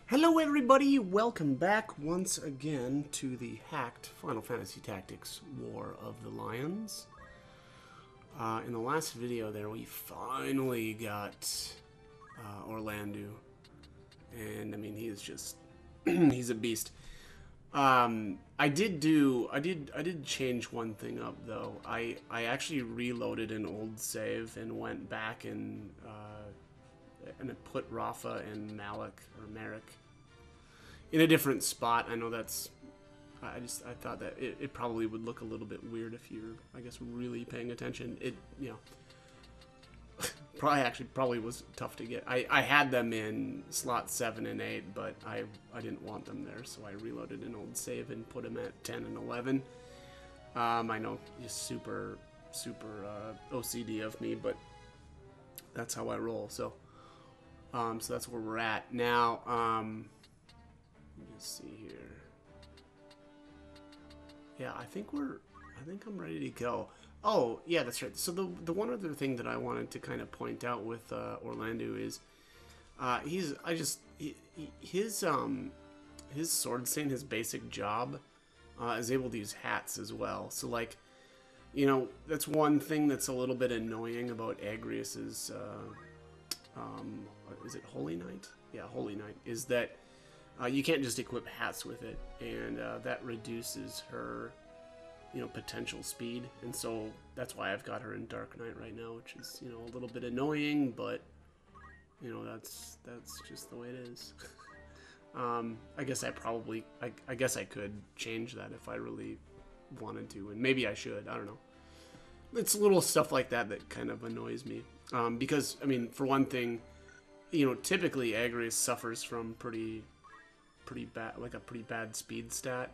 Hello everybody, welcome back once again to the hacked Final Fantasy Tactics War of the Lions. In the last video there we finally got Orlando, and I mean he is just he's a beast. I did change one thing up though. I actually reloaded an old save and went back and it put Rafa and Marek in a different spot. I know that's I thought that it probably would look a little bit weird if you're, I guess, really paying attention. It, you know, probably was tough to get. I had them in slot 7 and 8, but I didn't want them there, so I reloaded an old save and put them at 10 and 11. I know, just super OCD of me, but that's how I roll. So that's where we're at now. Let's see here. Yeah, I think I'm ready to go. Oh, yeah, that's right. So the one other thing that I wanted to kind of point out with Orlando is his sword saint, his basic job is able to use hats as well. So like, you know, that's one thing that's a little bit annoying about Agrius's is it Holy Knight? Yeah, Holy Knight, is that you can't just equip hats with it, and that reduces her, you know, potential speed, and so that's why I've got her in Dark Knight right now, which is, you know, a little bit annoying, but you know, that's just the way it is. I guess I guess I could change that if I really wanted to, and maybe I should. I don't know. It's little stuff like that that kind of annoys me, because I mean, for one thing, you know, typically Agrius suffers from pretty bad speed stat,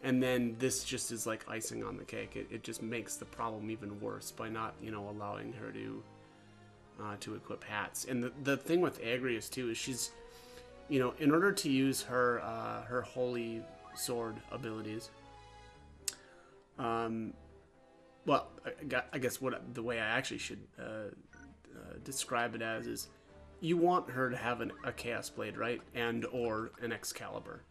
and then this just is like icing on the cake. It just makes the problem even worse by not, you know, allowing her to equip hats. And the thing with Agrius too is she's, you know, in order to use her her holy sword abilities, well, I guess what the way I actually should describe it as is, you want her to have a Chaos Blade, right? And or an Excalibur.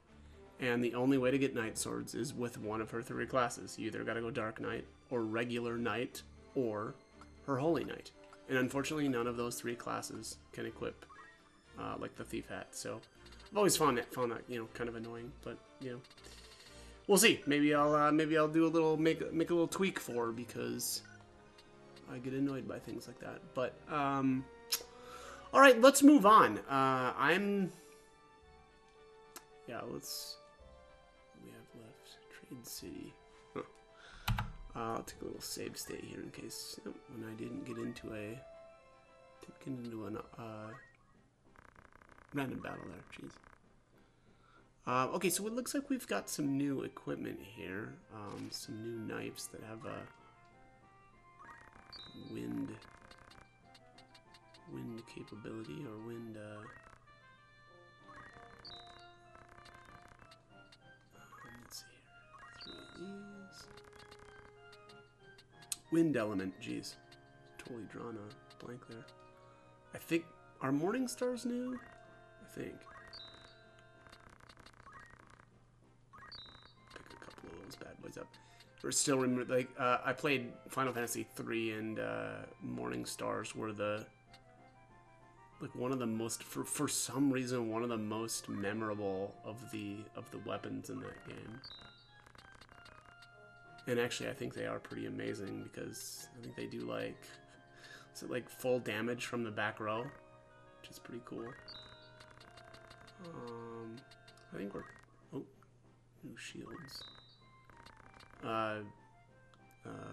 And the only way to get Knight Swords is with one of her 3 classes. You either gotta go Dark Knight, or Regular Knight, or her Holy Knight. And unfortunately, none of those 3 classes can equip like the Thief Hat. So I've always found that, you know, kind of annoying. But you know, we'll see. Maybe I'll do a little make a little tweak for her, because I get annoyed by things like that. But all right, let's move on. Yeah, we have left Trade City. Huh. I'll take a little save state here in case when I didn't get into a random battle there. Jeez. Okay, so it looks like we've got some new equipment here. Some new knives that have a wind capability, or wind let's see here, 3 of these. Wind element, geez, totally drawn a blank there. I think, are Morning Stars new? I think. Pick a couple of those bad boys up. Or still remember, like, I played Final Fantasy 3, and Morning Stars were the, like, one of the most, for some reason, one of the most memorable of the weapons in that game. And actually, I think they are pretty amazing, because I think they do, like, is it like full damage from the back row, which is pretty cool. I think we're, oh, new shields.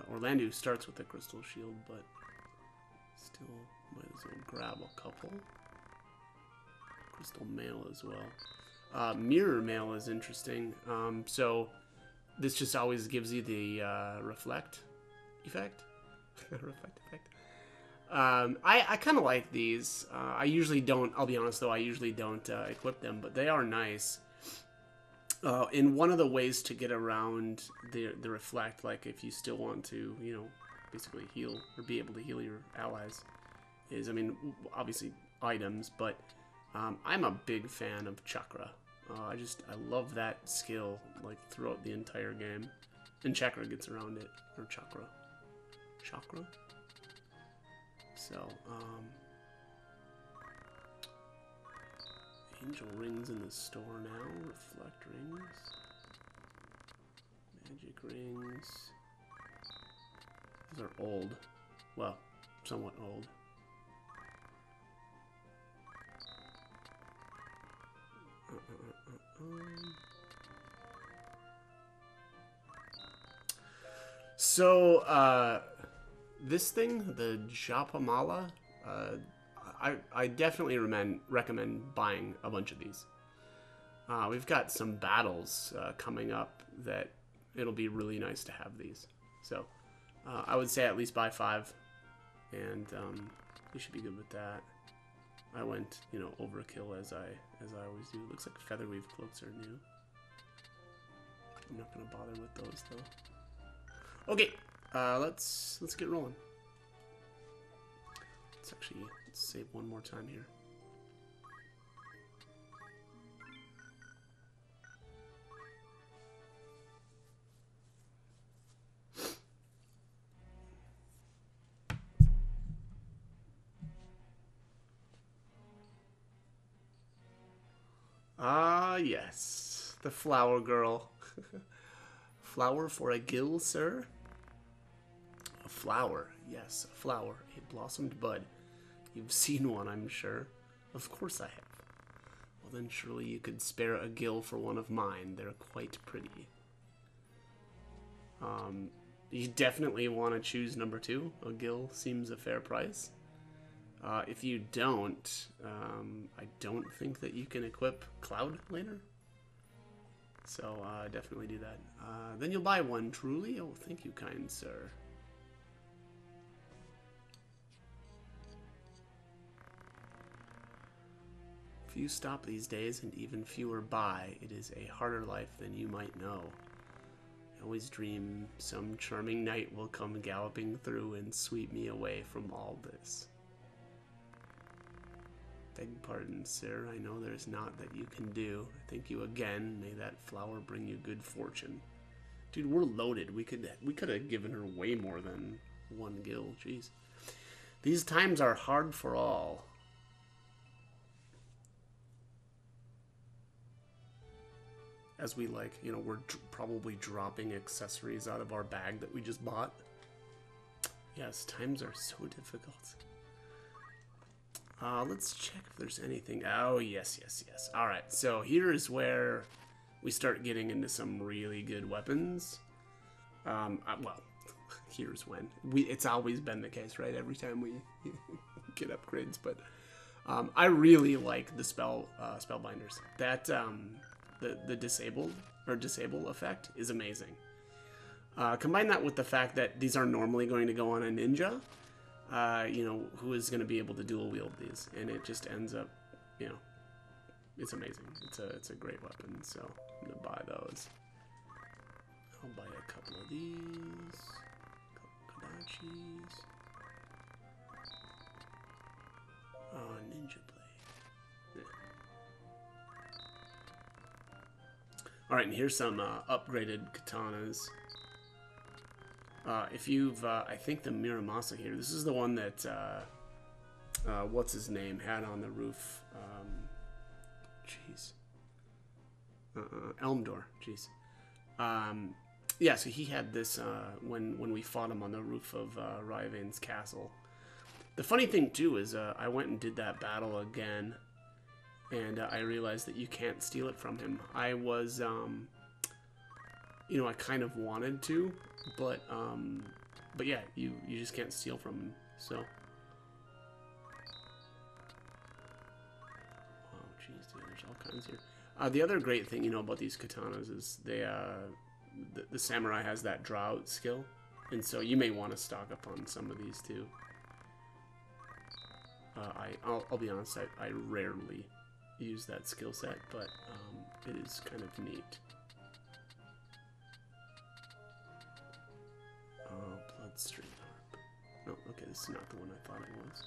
Orlando starts with a crystal shield, but still might as well grab a couple. Crystal mail as well. Mirror mail is interesting. So this just always gives you the reflect effect. Reflect effect. I kind of like these. I usually don't, I'll be honest though, I usually don't equip them, but they are nice. And one of the ways to get around the reflect, like if you still want to, you know, basically heal, or be able to heal your allies, is, I mean, obviously items, but I'm a big fan of Chakra. I love that skill, like, throughout the entire game. And Chakra gets around it. Or Chakra. Chakra? So, Angel rings in the store now. Reflect rings. Magic rings. These are old. Well, somewhat old. So, this thing, the Japamala, I definitely recommend buying a bunch of these. We've got some battles coming up that it'll be really nice to have these. So, I would say at least buy 5, and you should be good with that. I went, you know, overkill as I always do. Looks like Featherweave Cloaks are new. I'm not gonna bother with those though. Okay, let's get rolling. Let's save one more time here. Ah, yes. The flower girl. Flower for a gill, sir? A flower. Yes, a flower. A blossomed bud. You've seen one, I'm sure. Of course I have. Well, then surely you could spare a gill for one of mine. They're quite pretty. You definitely want to choose number 2. A gill seems a fair price. If you don't, I don't think that you can equip Cloud later. So, definitely do that. Then you'll buy one, truly. Oh, thank you, kind sir. Few stop these days, and even fewer buy. It is a harder life than you might know. I always dream some charming night will come galloping through and sweep me away from all this. Beg pardon, sir. I know there's naught that you can do. Thank you again. May that flower bring you good fortune. Dude, we're loaded. We could have given her way more than 1 gill. Jeez. These times are hard for all. As we, like, you know, we're probably dropping accessories out of our bag that we just bought. Yes, times are so difficult. Let's check if there's anything. Oh, yes, yes, yes. Alright, so here is where we start getting into some really good weapons. Well, here's when. It's always been the case, right? Every time we get upgrades, but I really like the spellbinders. That, the disable effect is amazing. Combine that with the fact that these are normally going to go on a ninja. You know, who is going to be able to dual wield these, and it just ends up, you know, it's amazing. It's a great weapon, so I'm going to buy those. I'll buy a couple of these, Kadachis. Oh, Ninja Blade. Yeah. Alright, and here's some upgraded katanas. If you've, I think the Miramasa here, this is the one that, what's his name, had on the roof, jeez, Elmdor, jeez, yeah, so he had this, when we fought him on the roof of, Ryvan's castle. The funny thing, too, is, I went and did that battle again, and, I realized that you can't steal it from him. I was, you know, I kind of wanted to, but yeah, you just can't steal from him, so. Oh, jeez, dude, there's all kinds here. The other great thing, you know, about these katanas is they, the samurai has that draw out skill, and so you may want to stock up on some of these, too. I'll be honest, I rarely use that skill set, but, it is kind of neat. Oh, Bloodstream Harp. No, okay, this is not the one I thought it was.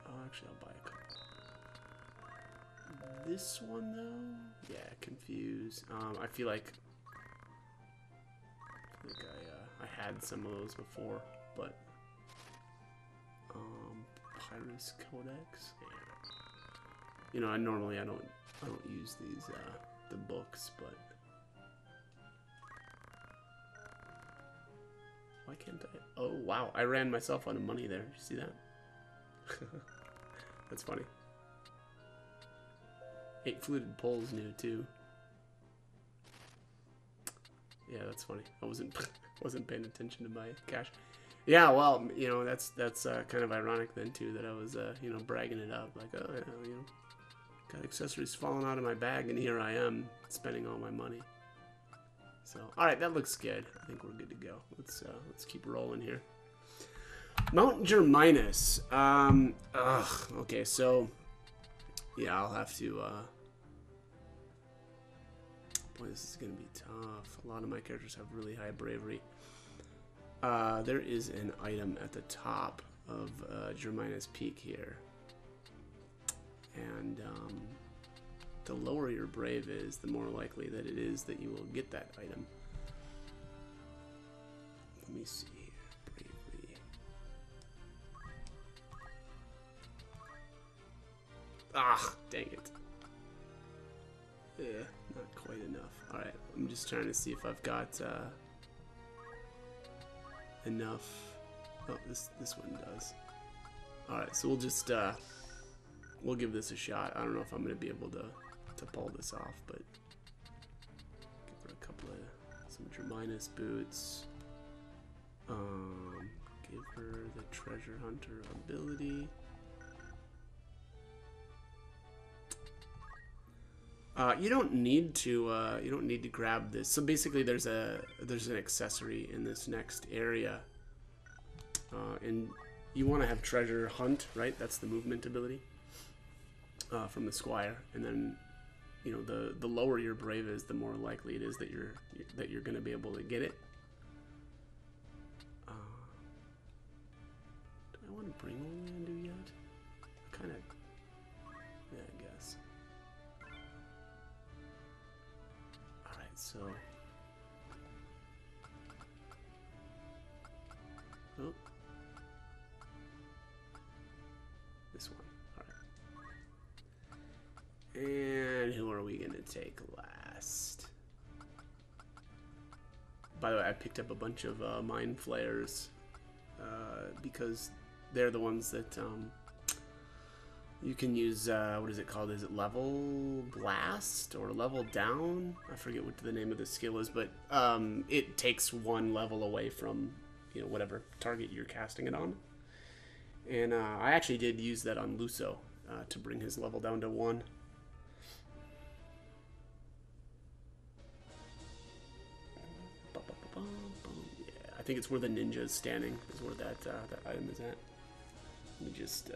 Oh, actually, I'll buy a couple. this one though? Yeah, confused. I feel like I had some of those before, but Pyrus Codex. Yeah. You know, normally I don't use these the books, but why can't I? Oh wow, I ran myself out of money there. Did you see that? That's funny. 8 fluted poles new too. Yeah, that's funny. I wasn't paying attention to my cash. Yeah, well, you know, that's kind of ironic then too that I was you know, bragging it up like, oh, yeah, you know, got accessories falling out of my bag, and here I am spending all my money. So, all right, that looks good. I think we're good to go. Let's keep rolling here. Mount Germinus. Okay, so yeah, I'll have to. Boy, this is gonna be tough. A lot of my characters have really high bravery. There is an item at the top of Germinus Peak here. And the lower your brave is, the more likely that it is that you will get that item. Let me see here. Bravery. Ah, dang it. Yeah, not quite enough. Alright, I'm just trying to see if I've got enough. Oh, this one does. Alright, so we'll just we'll give this a shot. I don't know if I'm gonna be able to pull this off, but give her a couple of some Germinus boots. Give her the treasure hunter ability. You don't need to grab this. So basically, there's an accessory in this next area, and you want to have treasure hunt, right? That's the movement ability from the squire, and then you know the lower your brave is, the more likely it is that you're going to be able to get it. Do I want to bring Orlando yet? Kind of. Yeah, I guess. Alright, so. Oh. This one. Alright. And who are we going to take last? By the way, I picked up a bunch of mind flayers because they're the ones that you can use. What is it called? Is it level blast or level down? I forget what the name of the skill is, but it takes one level away from, you know, whatever target you're casting it on. And I actually did use that on Luso to bring his level down to 1. Yeah, I think it's where the ninja is standing, is where that item is at. Let me just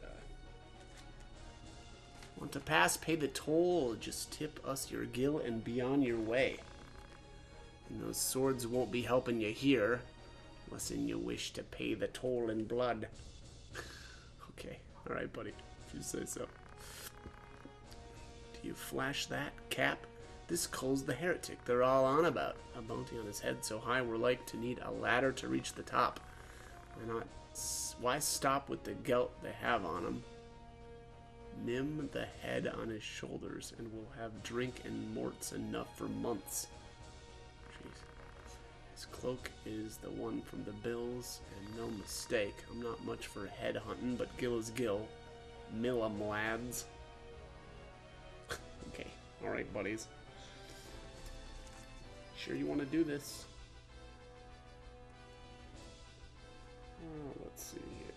want to pass, pay the toll. Just tip us your gill and be on your way. And those swords won't be helping you here, unless you wish to pay the toll in blood. Okay, all right, buddy, if you say so. Do you flash that, Cap? This Cole's the heretic they're all on about. A bounty on his head so high we're like to need a ladder to reach the top. Why stop with the gelt they have on him? Nim the head on his shoulders, and we'll have drink and morts enough for months. Jeez. His cloak is the one from the bills, and no mistake. I'm not much for head hunting, but gill is gill. Mill 'em, lads. Okay, alright, buddies. Sure you want to do this? Let's see here.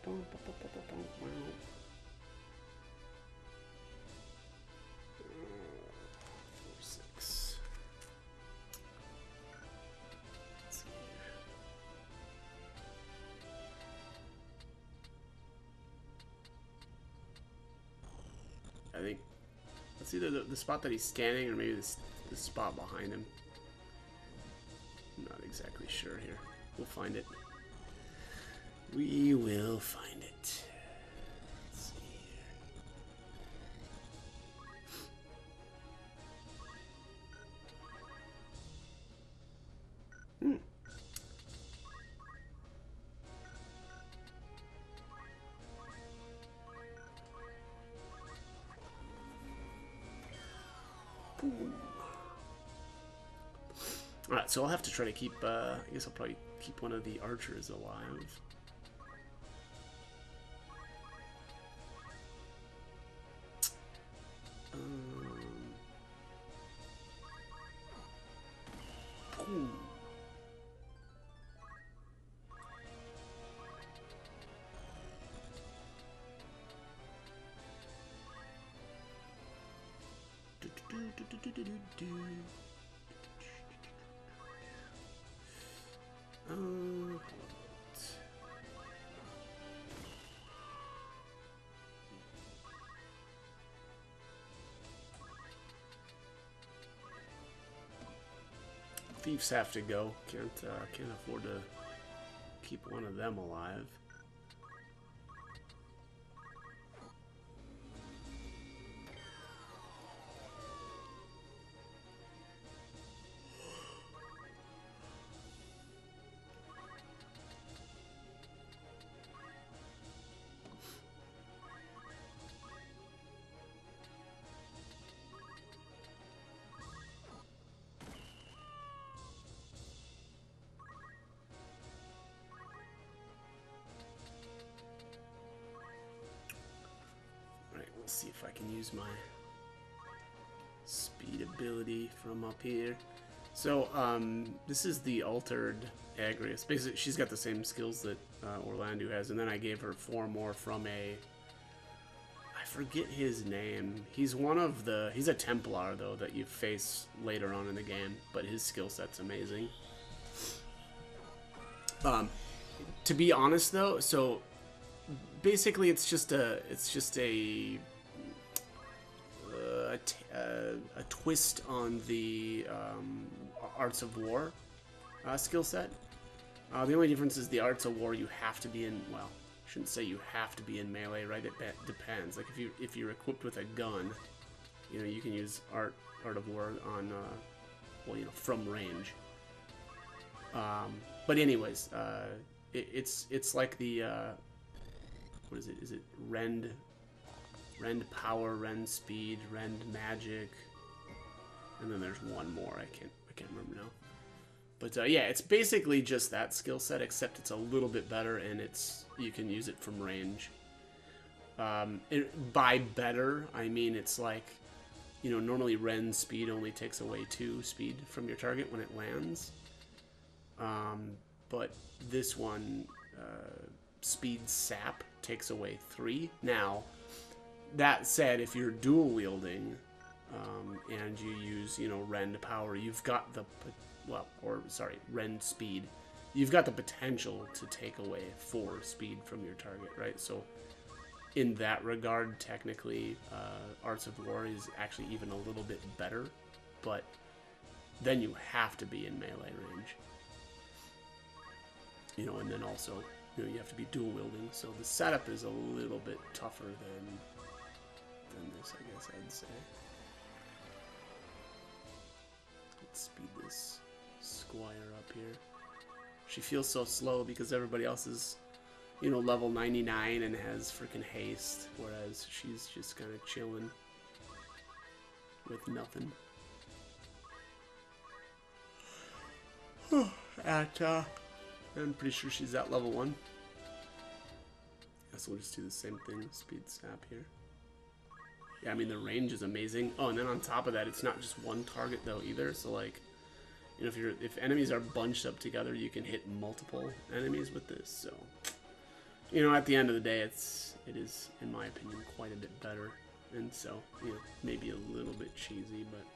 4, 6. Let's see here. I think it's either the spot that he's standing or maybe the spot behind him. I'm not exactly sure here. We'll find it. We will find it. Let's see Alright, so I'll have to try to keep, I guess I'll probably keep one of the archers alive. Boom. Thieves have to go. Can't afford to keep one of them alive. Let's see if I can use my speed ability from up here. So, this is the altered Agrias. Basically, she's got the same skills that Orlando has, and then I gave her 4 more from I forget his name. He's he's a Templar, though, that you face later on in the game, but his skill set's amazing. To be honest, though, so basically it's just a twist on the Arts of War skill set. The only difference is the Arts of War you have to be in, well, I shouldn't say you have to be in melee, right? It depends. Like if you're equipped with a gun, you know, you can use Art of War on well, you know, from range. But anyways, it's like the what is it? Is it Rend Power, Rend Speed, Rend Magic, and then there's one more. I can't remember now. But yeah, it's basically just that skill set, except it's a little bit better, and you can use it from range. By better, I mean it's like, you know, normally Rend Speed only takes away 2 speed from your target when it lands. But this one, Speed Sap takes away 3. Now, that said, if you're dual wielding and you use, you know, Rend Power, you've got the, Rend Speed, you've got the potential to take away 4 speed from your target, right? So in that regard, technically, Arts of War is actually even a little bit better, but then you have to be in melee range. You know, and then also, you know, you have to be dual wielding, so the setup is a little bit tougher than this, I guess I'd say. Let's speed this Squire up here. She feels so slow because everybody else is, you know, level 99 and has freaking haste, whereas she's just kind of chilling with nothing. I'm pretty sure she's at level 1. Guess we'll just do the same thing, speed sap here. Yeah, I mean, the range is amazing. Oh, and then on top of that, it's not just one target, though, either. So, like, you know, if enemies are bunched up together, you can hit multiple enemies with this. So, you know, at the end of the day, it is, in my opinion, quite a bit better. And so, you know, maybe a little bit cheesy, but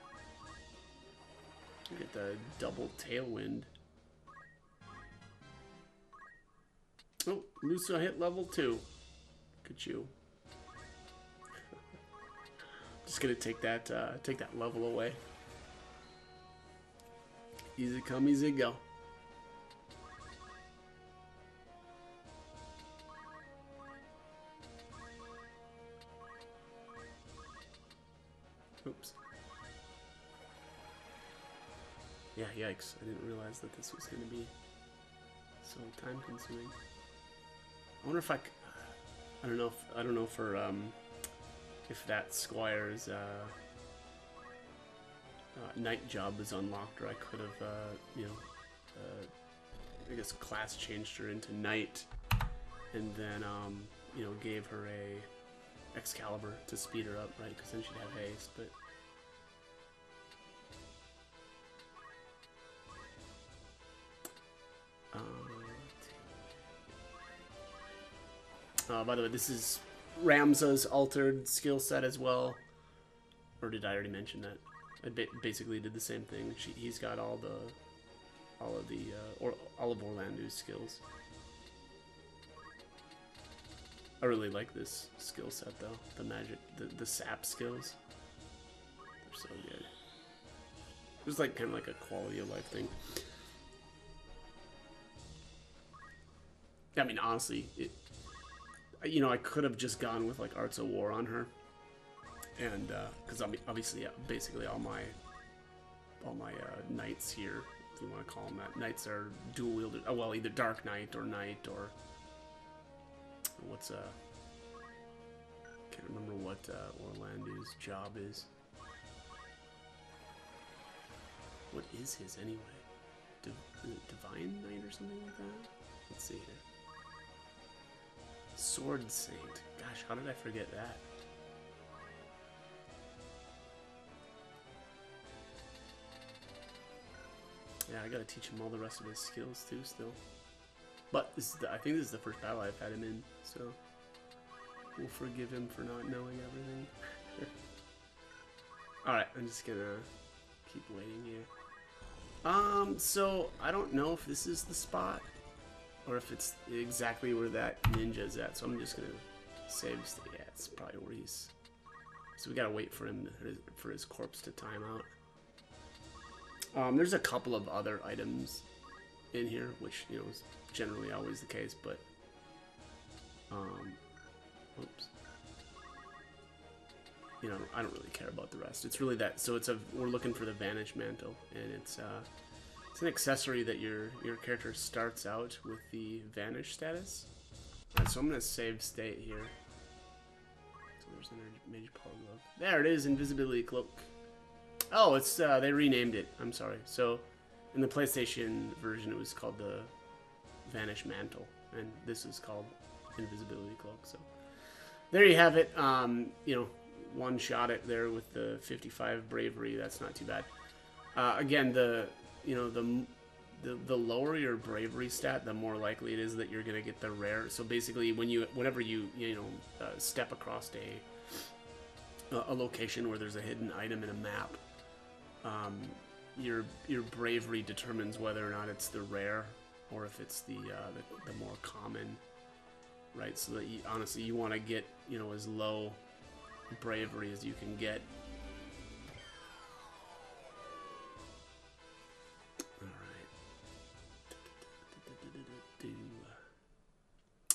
you get the double tailwind. Oh, Lusa hit level 2. Look at you. Just gonna take that level away. Easy come, easy go. Oops. Yeah, yikes! I didn't realize that this was gonna be so time-consuming. I wonder if I don't know for if that Squire's night job was unlocked, or I could have, you know, I guess class changed her into night, and then, you know, gave her a Excalibur to speed her up, right? Because then she'd have haste, but. By the way, this is Ramza's altered skill set as well. Or did I already mention that? I basically did the same thing. He's got all of Orlando's skills. I really like this skill set though. The magic, the sap skills. They're so good. It was like kind of like a quality of life thing. I mean, honestly, you know, I could have just gone with like Arts of War on her, and because obviously, basically all my knights here, if you want to call them that, knights are dual wielded. Oh well, either Dark Knight or what's can't remember what Orlando's job is. What is his anyway? Divine Knight or something like that? Let's see here. Sword Saint. Gosh, how did I forget that? Yeah, I gotta teach him all the rest of his skills too still. But this is I think this is the first battle I've had him in, so we'll forgive him for not knowing everything. Alright, I'm just gonna keep waiting here. So I don't know if this is the spot, or if it's exactly where that ninja's at, so I'm just gonna save state. Yeah, it's probably where he's. So we gotta wait for him for his corpse to time out. There's a couple of other items in here, which you know is generally always the case, but oops. You know, I don't really care about the rest. It's really that. So we're looking for the Vanish Mantle, and it's an accessory that your character starts out with the Vanish status. Alright, so I'm gonna save state here. So there's an Mage Power Glove. There it is, Invisibility Cloak. Oh, it's they renamed it. I'm sorry. So in the PlayStation version, it was called the Vanish Mantle, and this is called Invisibility Cloak. So there you have it. You know, one shot it there with the 55 bravery. That's not too bad. Again, the lower your bravery stat, the more likely it is that you're gonna get the rare. So basically, whenever you step across a location where there's a hidden item in a map, your bravery determines whether or not it's the rare or if it's the more common, right? So that honestly you want to get as low bravery as you can get.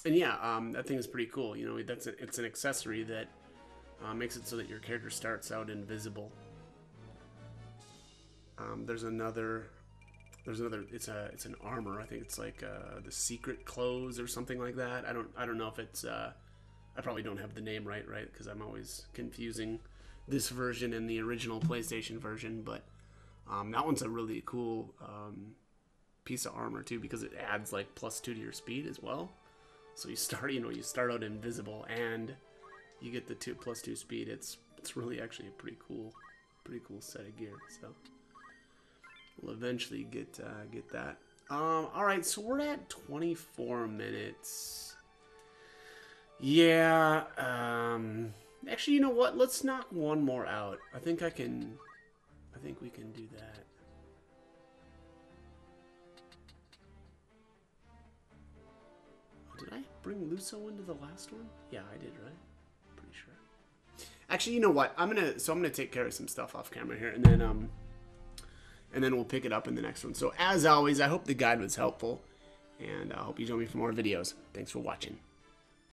And yeah, that thing is pretty cool. You know, it's an accessory that makes it so that your character starts out invisible. There's another. It's an armor. I think it's like the secret clothes or something like that. I don't know if it's. I probably don't have the name right, because I'm always confusing this version and the original PlayStation version. But that one's a really cool piece of armor too, because it adds like +2 to your speed as well. So you start out invisible and you get the +2 speed. It's really actually a pretty cool set of gear. So we'll eventually get that. All right, so we're at 24 minutes. Yeah. Actually, you know what? Let's knock one more out. I think we can do that. Did I bring Luso into the last one? Yeah, I did, right? Pretty sure. Actually, you know what? I'm gonna take care of some stuff off camera here, and then we'll pick it up in the next one. So as always, I hope the guide was helpful, and I hope you join me for more videos. Thanks for watching.